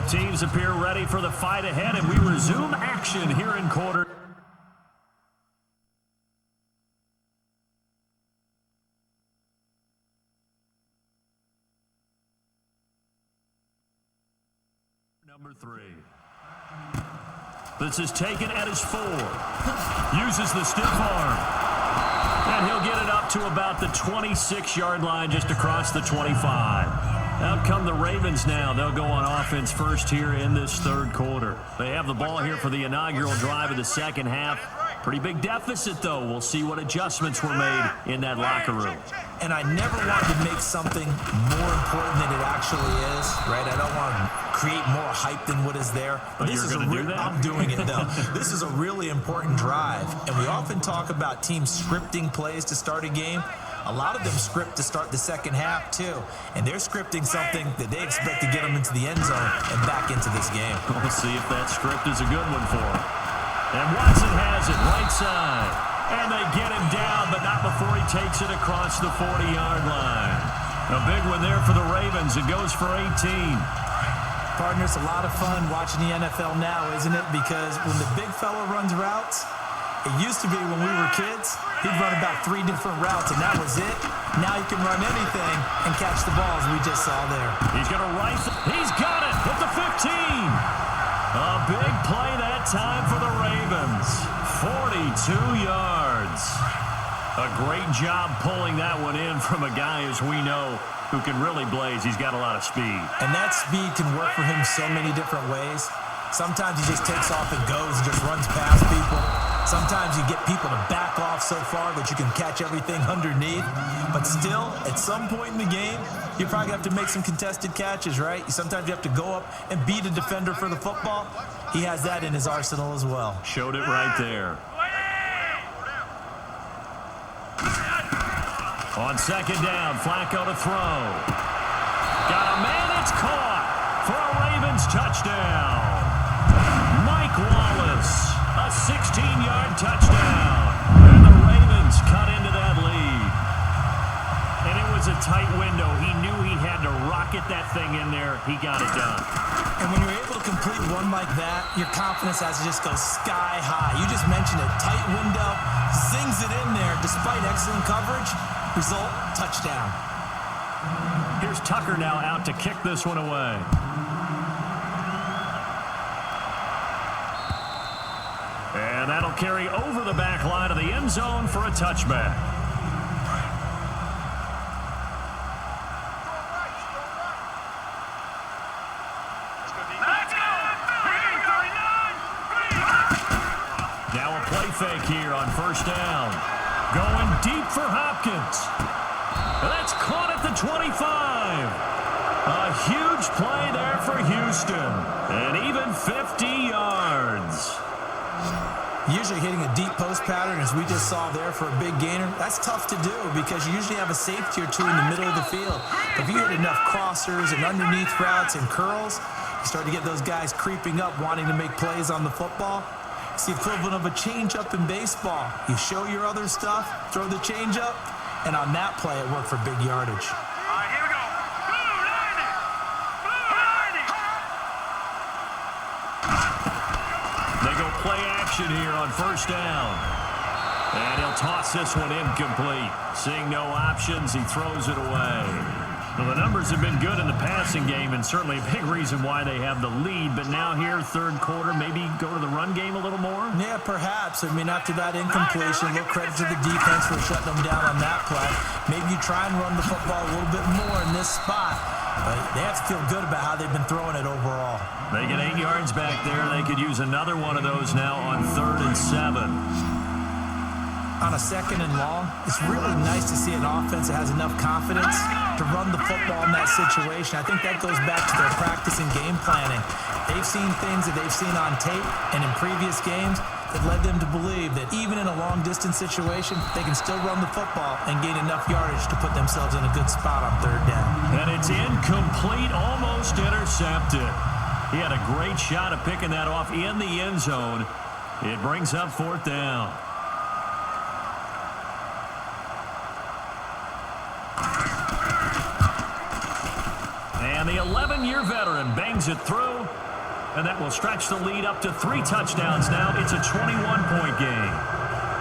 teams appear ready for the fight ahead, and we resume action here in quarter. Number 3. This is taken at his 4. Uses the stiff arm. And he'll get it up to about the 26-yard line, just across the 25. Out come the Ravens now. They'll go on offense first here in this third quarter. They have the ball here for the inaugural drive of the second half. Pretty big deficit, though. We'll see what adjustments were made in that locker room. And I never wanted to make something more important than it actually is, right? I don't want to create more hype than what is there. But you're going to do that? I'm doing it, though. This is a really important drive. And we often talk about teams scripting plays to start a game. A lot of them script to start the second half, too. And they're scripting something that they expect to get them into the end zone and back into this game. We'll see if that script is a good one for them. And Watson has it right side. And they get him down, but not before he takes it across the 40-yard line. A big one there for the Ravens. It goes for 18. Partner, it's a lot of fun watching the NFL now, isn't it? Because when the big fella runs routes, it used to be when we were kids, he'd run about 3 different routes, and that was it. Now he can run anything and catch the balls we just saw there. He's going to rifle. He's got it at the 15. A big play that time for the Ravens. 42 yards. A great job pulling that one in from a guy, as we know, who can really blaze. He's got a lot of speed. And that speed can work for him so many different ways. Sometimes he just takes off and goes and just runs past people. Sometimes you get people to back off so far that you can catch everything underneath. But still, at some point in the game, you probably have to make some contested catches, right? Sometimes you have to go up and beat a defender for the football. He has that in his arsenal as well. Showed it right there. On second down, Flacco to throw. Got a man, it's caught for a Ravens touchdown. Mike Wallace, a 16-yard touchdown. And the Ravens cut into that lead. And it was a tight window. He knew he had to rocket that thing in there. He got it done. And when you're able to complete one like that, your confidence has to just go sky high. You just mentioned it. Tight window, zings it in there despite excellent coverage. Result, touchdown. Here's Tucker now out to kick this one away. And that'll carry over the back line of the end zone for a touchback. Now a play fake here on first down. Going deep for Hopkins. And that's caught at the 25. A huge play there for Houston. And even 50 yards. Usually hitting a deep post pattern, as we just saw there, for a big gainer, that's tough to do because you usually have a safety or two in the middle of the field. If you hit enough crossers and underneath routes and curls, you start to get those guys creeping up wanting to make plays on the football. It's the equivalent of a changeup in baseball. You show your other stuff, throw the changeup, and on that play, it worked for big yardage. All right, here we go. Blue lightning! Blue lightning! They go play action here on first down. And he'll toss this one incomplete. Seeing no options, he throws it away. Well, the numbers have been good in the passing game, and certainly a big reason why they have the lead. But now here, third quarter, maybe go to the run game a little more? Yeah, perhaps. I mean, after that incompletion, a little credit to the defense for shutting them down on that play. Maybe you try and run the football a little bit more in this spot. But they have to feel good about how they've been throwing it overall. They get 8 yards back there. They could use another one of those now on 3rd and 7. On a second and long, it's really nice to see an offense that has enough confidence to run the football in that situation. I think that goes back to their practice and game planning. They've seen things that they've seen on tape and in previous games that led them to believe that even in a long-distance situation, they can still run the football and gain enough yardage to put themselves in a good spot on 3rd down. And it's incomplete, almost intercepted. He had a great shot at picking that off in the end zone. It brings up 4th down. And the 11-year veteran bangs it through, and that will stretch the lead up to 3 touchdowns now. It's a 21-point game.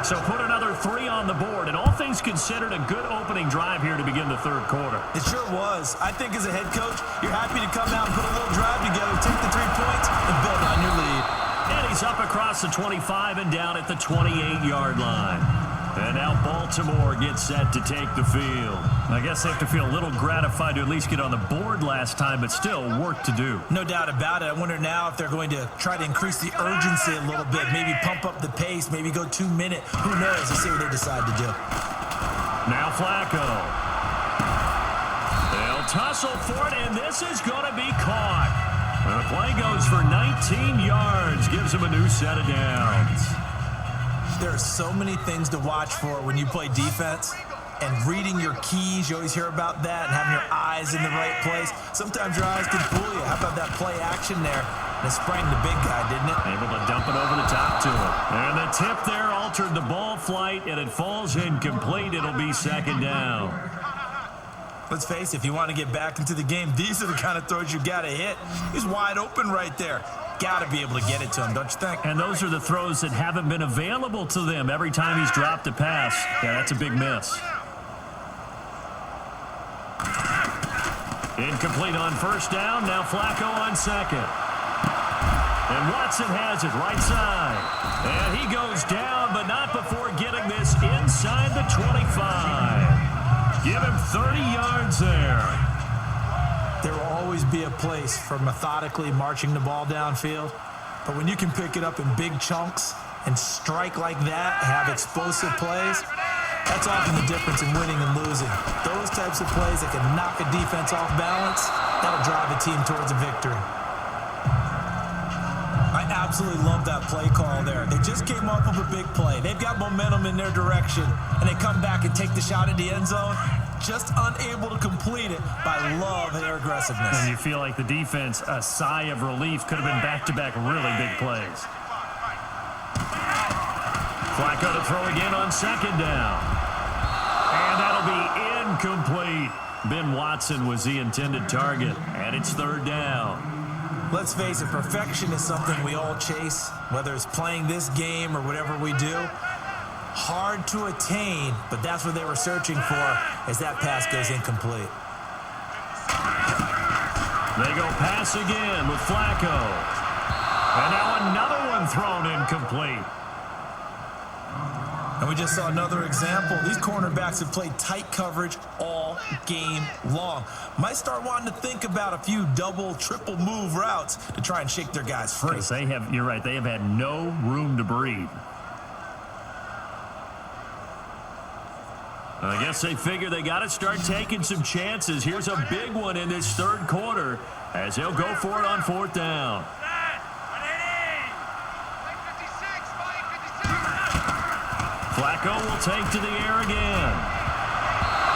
So put another 3 on the board, and all things considered, a good opening drive here to begin the third quarter. It sure was. I think as a head coach, you're happy to come out and put a little drive together, take the 3 points, and build on your lead. And he's up across the 25 and down at the 28-yard line. And now Baltimore gets set to take the field. I guess they have to feel a little gratified to at least get on the board last time, but still work to do. No doubt about it. I wonder now if they're going to try to increase the urgency a little bit, maybe pump up the pace, maybe go 2 minute. Who knows? Let's see what they decide to do. Now Flacco. They'll tussle for it, and this is going to be caught. And the play goes for 19 yards, gives him a new set of downs. There are so many things to watch for when you play defense, and reading your keys, you always hear about that, and having your eyes in the right place. Sometimes your eyes can fool you. How about that play action there? And it sprang the big guy, didn't it? Able to dump it over the top to him. And the tip there altered the ball flight, and it falls incomplete. It'll be second down. Let's face it, if you want to get back into the game, these are the kind of throws you got to hit. He's wide open right there. Got to be able to get it to him, don't you think? And those are the throws that haven't been available to them every time he's dropped a pass. Yeah, that's a big miss. Incomplete on first down. Now Flacco on second. And Watson has it right side. And he goes down, but not before getting this inside the 25. Give him 30 yards there. There will always be a place for methodically marching the ball downfield. But when you can pick it up in big chunks and strike like that, have explosive plays, that's often the difference in winning and losing. Those types of plays that can knock a defense off balance, that'll drive a team towards a victory. I absolutely love that play call there. They just came off of a big play. They've got momentum in their direction, and they come back and take the shot at the end zone, just unable to complete it. But I love their aggressiveness. And you feel like the defense, a sigh of relief, could have been back-to-back really big plays. Flacco to throw again on second down. And that'll be incomplete. Ben Watson was the intended target, and it's third down. Let's face it, perfection is something we all chase, whether it's playing this game or whatever we do. Hard to attain, but that's what they were searching for as that pass goes incomplete. They go pass again with Flacco. And now another one thrown incomplete. And we just saw another example. These cornerbacks have played tight coverage all game long. Might start wanting to think about a few double, triple move routes to try and shake their guys free. Because you're right, they have had no room to breathe. I guess they figure they got to start taking some chances. Here's a big one in this third quarter as they'll go for it on fourth down. Flacco will take to the air again.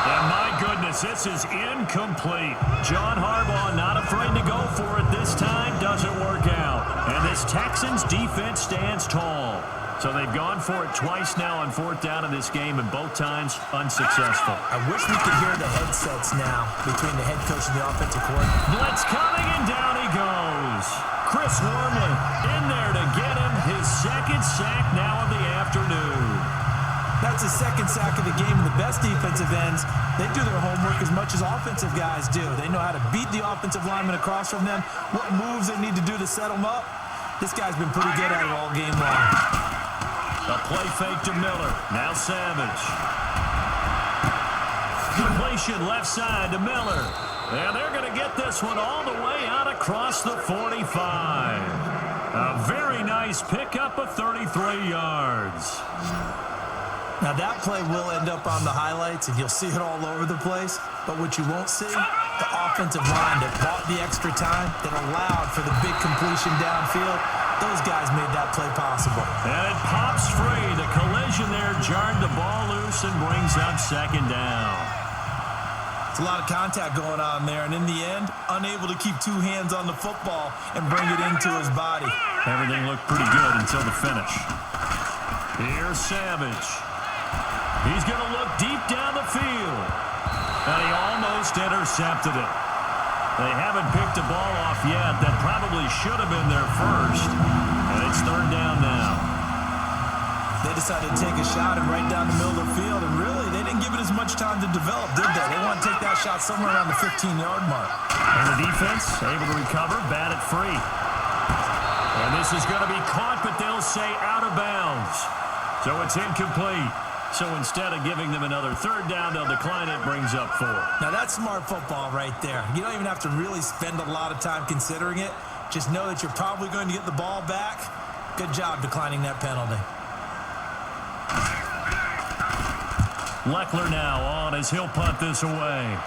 And my goodness, this is incomplete. John Harbaugh not afraid to go for it this time. Doesn't work out. And this Texans defense stands tall. So they've gone for it twice now on fourth down in this game, and both times unsuccessful. I wish we could hear the headsets now between the head coach and the offensive coordinator. Blitz coming, and down he goes. Chris Wormley in there to get him his second sack now of the afternoon. That's his second sack of the game, and the best defensive ends, they do their homework as much as offensive guys do. They know how to beat the offensive lineman across from them, what moves they need to do to set them up. This guy's been pretty good at it all game long. A play fake to Miller. Now Savage. Completion left side to Miller. And they're going to get this one all the way out across the 45. A very nice pickup of 33 yards. Now that play will end up on the highlights, and you'll see it all over the place. But what you won't see, the offensive line that bought the extra time, that allowed for the big completion downfield. Those guys made that play possible. And it pops free. The collision there jarred the ball loose and brings up second down. It's a lot of contact going on there, and in the end, unable to keep two hands on the football and bring it into his body. Everything looked pretty good until the finish. Here's Savage. He's going to look deep down the field. And he almost intercepted it. They haven't picked a ball off yet. That probably should have been their first. And it's third down now. They decided to take a shot and right down the middle of the field, and really, they didn't give it as much time to develop, did they? They want to take that shot somewhere around the 15-yard mark. And the defense able to recover, bat it free. And this is going to be caught, but they'll say out of bounds. So it's incomplete. So instead of giving them another third down, they'll decline it, brings up 4. Now, that's smart football right there. You don't even have to really spend a lot of time considering it. Just know that you're probably going to get the ball back. Good job declining that penalty. Leckler now on as he'll punt this away.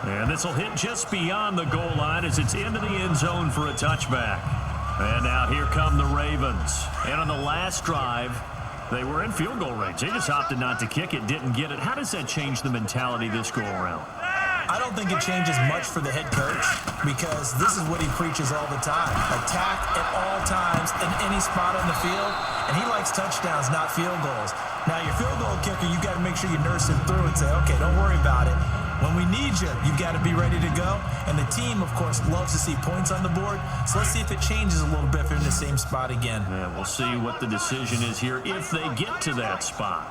And this will hit just beyond the goal line as it's into the end zone for a touchback. And now here come the Ravens. And on the last drive, they were in field goal range. They just opted not to kick it, didn't get it. How does that change the mentality this go around? I don't think it changes much for the head coach because this is what he preaches all the time. Attack at all times in any spot on the field, and he likes touchdowns, not field goals. Now, your field goal kicker, you got to make sure you nurse him through and say, okay, don't worry about it. When we need you, you got to be ready to go. And the team, of course, loves to see points on the board. So let's see if it changes a little bit if they're in the same spot again. Yeah, we'll see what the decision is here if they get to that spot.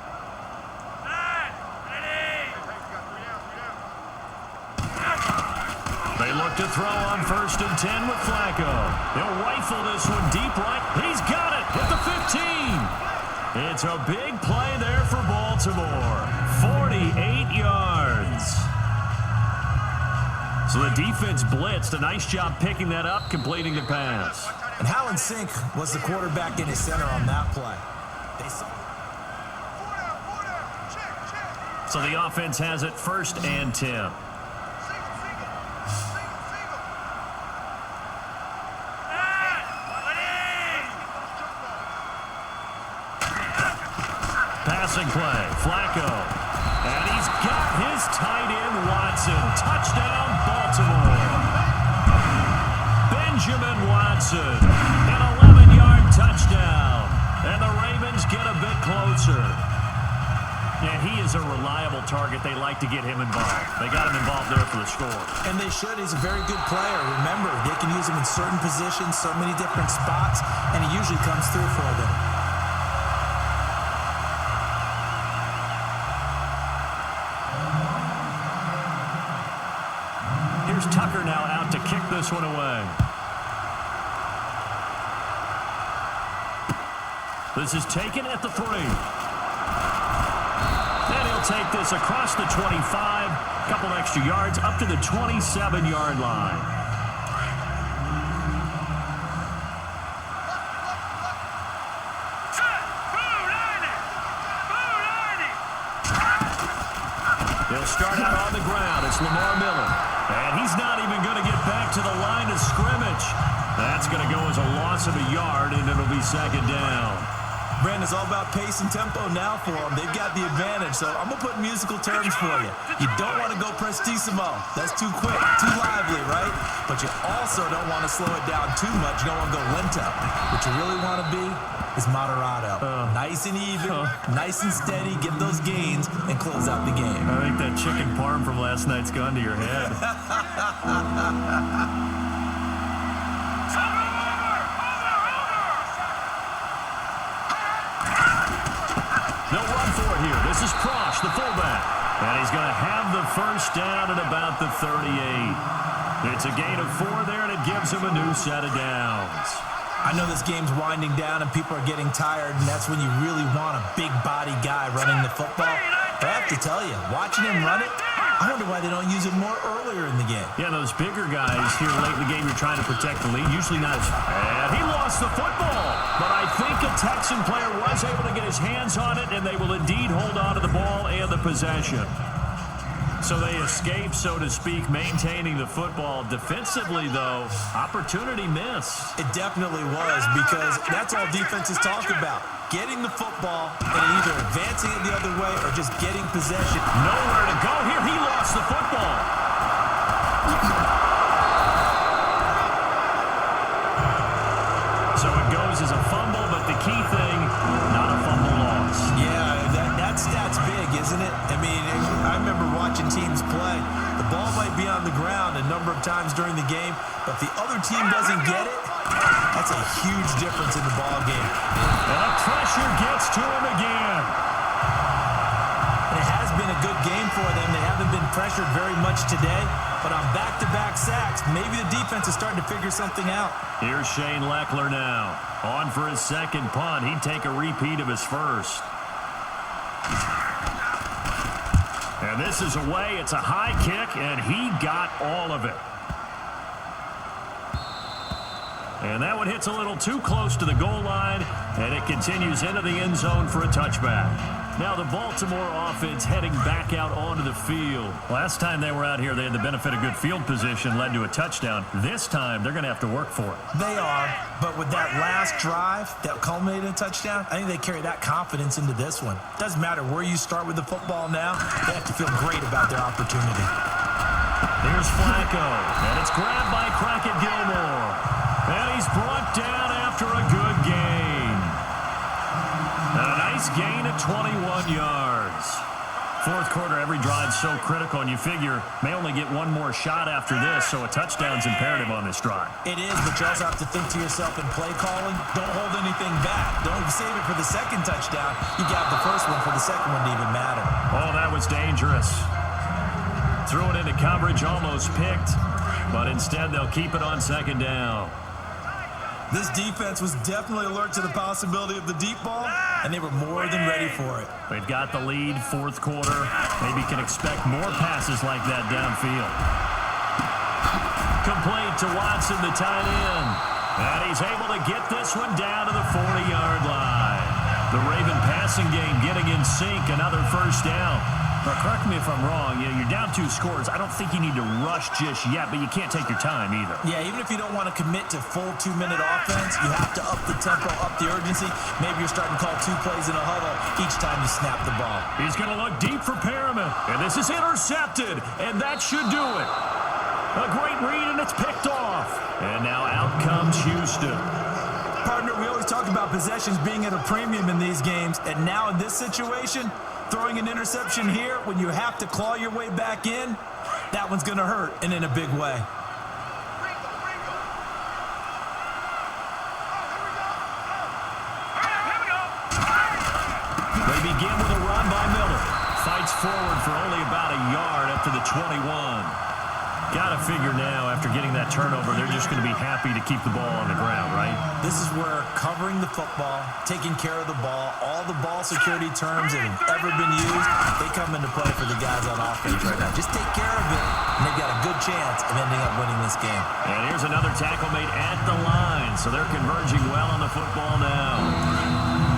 They look to throw on 1st and 10 with Flacco. He'll rifle this one deep right. He's got it at the 15. It's a big play there for Baltimore. 48 yards. So the defense blitzed. A nice job picking that up, completing the pass. And how in sync was the quarterback in his center on that play? So the offense has it 1st and 10. Passing play, Flacco. And he's got his tight end, Watson. Touchdown, Baltimore. Benjamin Watson, an 11-yard touchdown. And the Ravens get a bit closer. Yeah, he is a reliable target. They like to get him involved. They got him involved there for the score. And they should. He's a very good player. Remember, they can use him in certain positions, so many different spots, and he usually comes through for them. Here's Tucker now out to kick this one away. This is taken at the 3. And he'll take this across the 25, a couple extra yards, up to the 27-yard line. They'll start out on the ground. It's Lamar Miller. And he's not even going to get back to the line of scrimmage. That's going to go as a loss of a yard, and it'll be 2nd down. Brandon, it's all about pace and tempo now for them. They've got the advantage, so I'm going to put musical terms for you. You don't want to go prestissimo. That's too quick, too lively, right? But you also don't want to slow it down too much. You don't want to go lento. What you really want to be is moderato. Nice and even, nice and steady, get those gains, and close out the game. I think that chicken parm from last night's gone to your head. They'll run for it here. This is Cross, the fullback. And he's going to have the 1st down at about the 38. It's a gain of 4 there, and it gives him a new set of downs. I know this game's winding down and people are getting tired, and that's when you really want a big body guy running the football. But I have to tell you, watching him run it, I wonder why they don't use it more earlier in the game. Yeah, those bigger guys here late in the game, you're trying to protect the lead. Usually not as... And he lost the football. But I think a Texan player was able to get his hands on it, and they will indeed hold on to the ball and the possession. So they escape, so to speak, maintaining the football. Defensively, though, opportunity missed. It definitely was, because that's all defenses talk about. Getting the football and either advancing it the other way or just getting possession. Nowhere to go here. He lost the football. So it goes as a fumble, but the key thing, not a fumble loss. Yeah, that stat's big, isn't it? I mean, I remember watching teams play. The ball be on the ground a number of times during the game, but the other team doesn't get it. That's a huge difference in the ball game. And pressure gets to him again. And it has been a good game for them. They haven't been pressured very much today, but on back-to-back sacks, maybe the defense is starting to figure something out. Here's Shane Leckler now. On for his second punt. He'd take a repeat of his first. And this is away. It's a high kick, and he got all of it. And that one hits a little too close to the goal line, and it continues into the end zone for a touchback. Now the Baltimore offense heading back out onto the field. Last time they were out here, they had the benefit of good field position, led to a touchdown. This time, they're going to have to work for it. They are, but with that last drive that culminated in a touchdown, I think they carry that confidence into this one. Doesn't matter where you start with the football now, they have to feel great about their opportunity. Here's Flacco, and it's grabbed by Crockett Gilmore. And he's brought down after a good gain. And a nice gain at 21 yards. Fourth quarter, every drive's so critical, and you figure may only get one more shot after this, so a touchdown's imperative on this drive. It is, but you also have to think to yourself in play calling, don't hold anything back. Don't save it for the second touchdown. You got the first one for the second one to even matter. Oh, that was dangerous. Threw it into coverage, almost picked, but instead they'll keep it on second down. This defense was definitely alert to the possibility of the deep ball, and they were more than ready for it. They've got the lead, fourth quarter. Maybe can expect more passes like that downfield. Complete to Watson, the tight end. And he's able to get this one down to the 40-yard line. The Raven passing game getting in sync, another first down. Now, correct me if I'm wrong, you're down 2 scores. I don't think you need to rush just yet, but you can't take your time either. Yeah, even if you don't want to commit to full 2-minute offense, you have to up the tempo, up the urgency. Maybe you're starting to call 2 plays in a huddle each time you snap the ball. He's going to look deep for Perriman, and this is intercepted, and that should do it. A great read, and it's picked off. And now out comes Houston. Partner, we always talk about possessions being at a premium in these games, and now in this situation, throwing an interception here when you have to claw your way back in, that one's going to hurt, and in a big way. They begin with a run by Miller. Fights forward for only about a yard up to the 21. Got to figure now, after getting that turnover, they're just going to be happy to keep the ball on the ground, right? This is where covering the football, taking care of the ball, all the ball security terms that have ever been used, they come into play for the guys on offense right now. Just take care of it, and they've got a good chance of ending up winning this game. And here's another tackle made at the line, so they're converging well on the football now.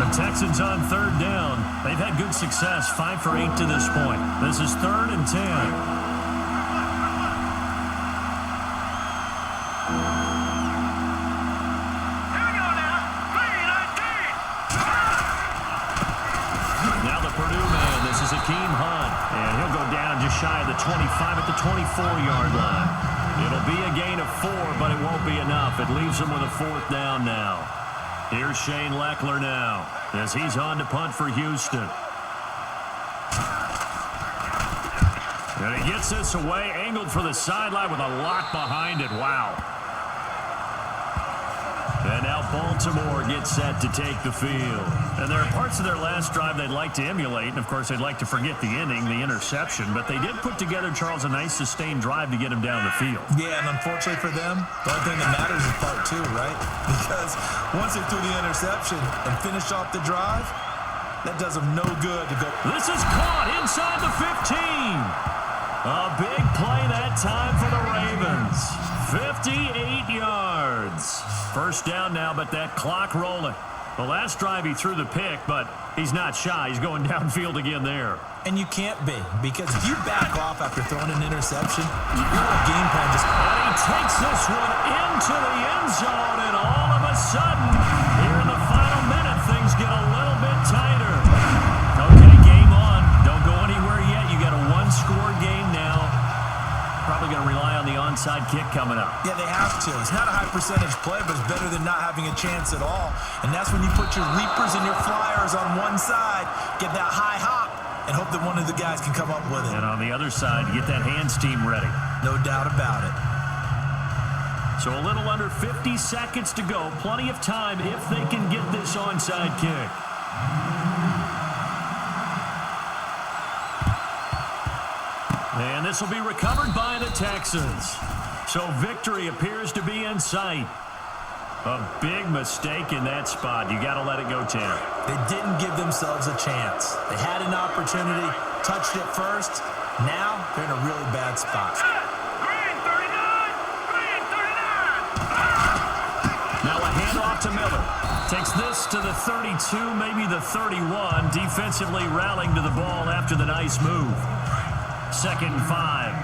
The Texans on third down. They've had good success, 5 for 8 to this point. This is 3rd and 10. And he'll go down just shy of the 25 at the 24-yard line. It'll be a gain of 4, but it won't be enough. It leaves him with a 4th down now. Here's Shane Leckler now as he's on to punt for Houston. And he gets this away, angled for the sideline with a lot behind it. Wow. And now Baltimore gets set to take the field. And there are parts of their last drive they'd like to emulate. And, of course, they'd like to forget the inning, the interception. But they did put together, Charles, a nice sustained drive to get him down the field. Yeah, and unfortunately for them, the only thing that matters is part 2, right? Because once they threw the interception and finished off the drive, that does them no good to go. This is caught inside the 15. A big play that time for the Ravens. 58 yards. First down now, but that clock rolling. The last drive he threw the pick, but he's not shy. He's going downfield again there. And you can't be, because if you back off after throwing an interception, your game plan just... And he takes this one into the end zone, and all of a sudden, here in the final minute, things get a little bit tighter. Okay, game on. Don't go anywhere yet. You got a 1-score game now. Probably going to rely on the onside kick coming up. Yeah, they have to. It's not a high percentage play, but it's better than not having a chance at all. And that's when you put your leapers and your flyers on one side, get that high hop, and hope that one of the guys can come up with it. And on the other side, get that hands team ready. No doubt about it. So a little under 50 seconds to go. Plenty of time if they can get this onside kick. And this will be recovered by the Texans. So victory appears to be in sight. A big mistake in that spot. You got to let it go, Tanner. They didn't give themselves a chance. They had an opportunity, touched it first. Now they're in a really bad spot. Green 39! Green 39! Now a handoff to Miller. Takes this to the 32, maybe the 31. Defensively rallying to the ball after the nice move. 2nd and 5.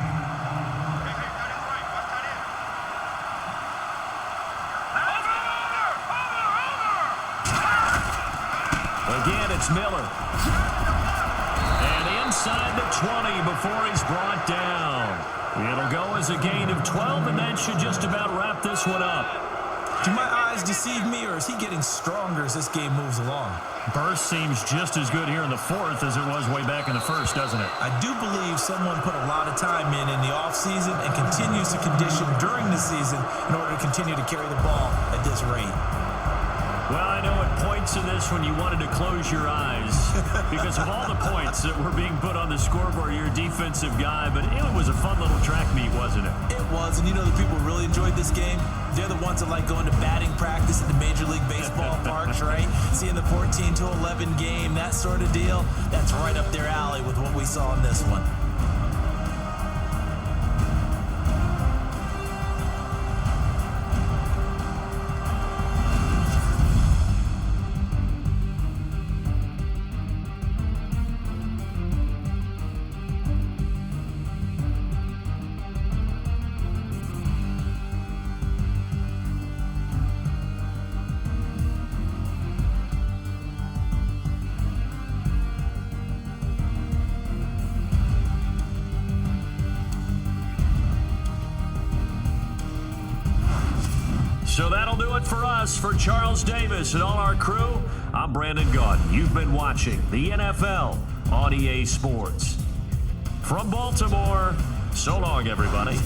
Again, it's Miller. And inside the 20 before he's brought down. It'll go as a gain of 12, and that should just about wrap this one up. Do my eyes deceive me, or is he getting stronger as this game moves along? Burst seems just as good here in the 4th as it was way back in the 1st, doesn't it? I do believe someone put a lot of time in the offseason and continues to condition during the season in order to continue to carry the ball at this rate. Well, I know at points in this when you wanted to close your eyes because of all the points that were being put on the scoreboard, you're a defensive guy, but it was a fun little track meet, wasn't it? It was, and you know the people who really enjoyed this game? They're the ones that like going to batting practice at the Major League Baseball parks, right? Seeing the 14-11 game, that sort of deal, that's right up their alley with what we saw in this one. So that'll do it for us. For Charles Davis and all our crew, I'm Brandon Gaudin. You've been watching the NFL on EA Sports. From Baltimore, so long, everybody.